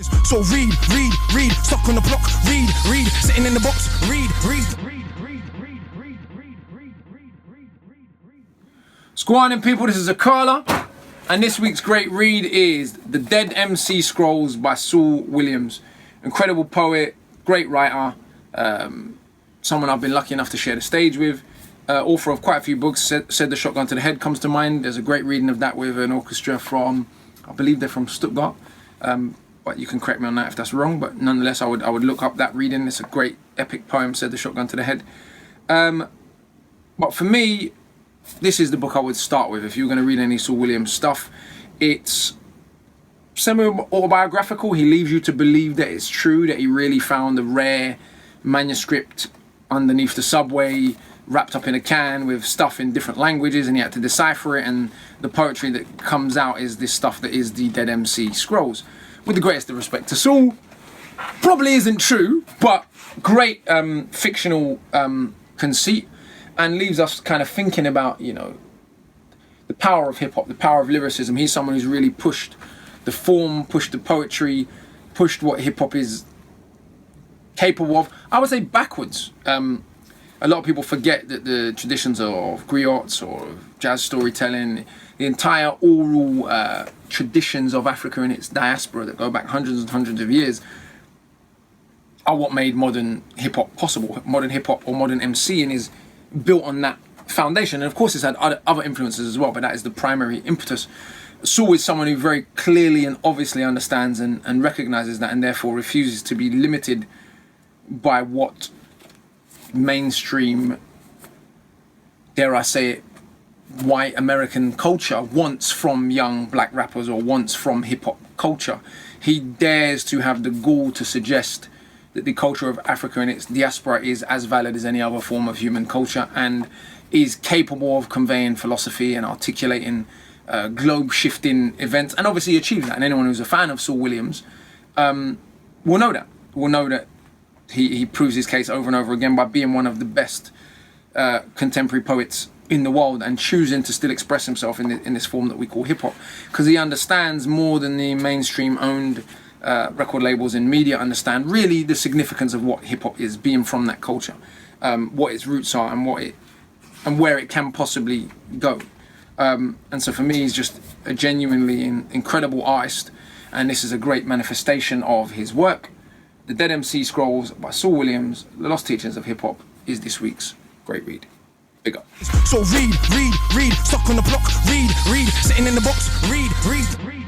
So read, stuck on the block, read, sitting in the box, read. Squatting people, this is Akala, and this week's great read is The Dead Emcee Scrolls by Saul Williams. Incredible poet, great writer, someone I've been lucky enough to share the stage with. Author of quite a few books. Said the Shotgun to the Head comes to mind. There's a great reading of that with an orchestra from, I believe they're from Stuttgart, but you can correct me on that if that's wrong, but nonetheless I would look up that reading. It's a great epic poem, Said the Shotgun to the Head. But for me, this is the book I would start with if you were going to read any Saul Williams stuff. It's semi-autobiographical. He leaves you to believe that it's true, that he really found a rare manuscript underneath the subway, wrapped up in a can with stuff in different languages, and he had to decipher it, and the poetry that comes out is this stuff that is the Dead Emcee Scrolls. With the greatest of respect to Saul, probably isn't true, but great fictional conceit, and leaves us kind of thinking about, you know, the power of hip-hop, the power of lyricism. He's someone who's really pushed the form, pushed the poetry, pushed what hip-hop is capable of. I would say backwards. A lot of people forget that the traditions of griots or jazz storytelling, the entire oral traditions of Africa and its diaspora that go back hundreds and hundreds of years are what made modern hip-hop possible. Modern hip-hop or modern MCing is built on that foundation. And of course it's had other influences as well, but that is the primary impetus. Saul is someone who very clearly and obviously understands and recognizes that, and therefore refuses to be limited by what mainstream, dare I say it, white American culture wants from young black rappers or wants from hip-hop culture. He dares to have the gall to suggest that the culture of Africa and its diaspora is as valid as any other form of human culture, and is capable of conveying philosophy and articulating globe-shifting events, and obviously achieves that. And anyone who's a fan of Saul Williams will know that. He proves his case over and over again by being one of the best contemporary poets in the world, and choosing to still express himself in this form that we call hip-hop, because he understands more than the mainstream owned record labels and media understand really the significance of what hip-hop is, being from that culture, what its roots are, and where it can possibly go. And so for me, he's just a genuinely incredible artist, and this is a great manifestation of his work. The Dead Emcee Scrolls by Saul Williams, The Lost Teachings of Hip Hop, is this week's great read. Big up. So read, stuck on the block, read, sitting in the box, read.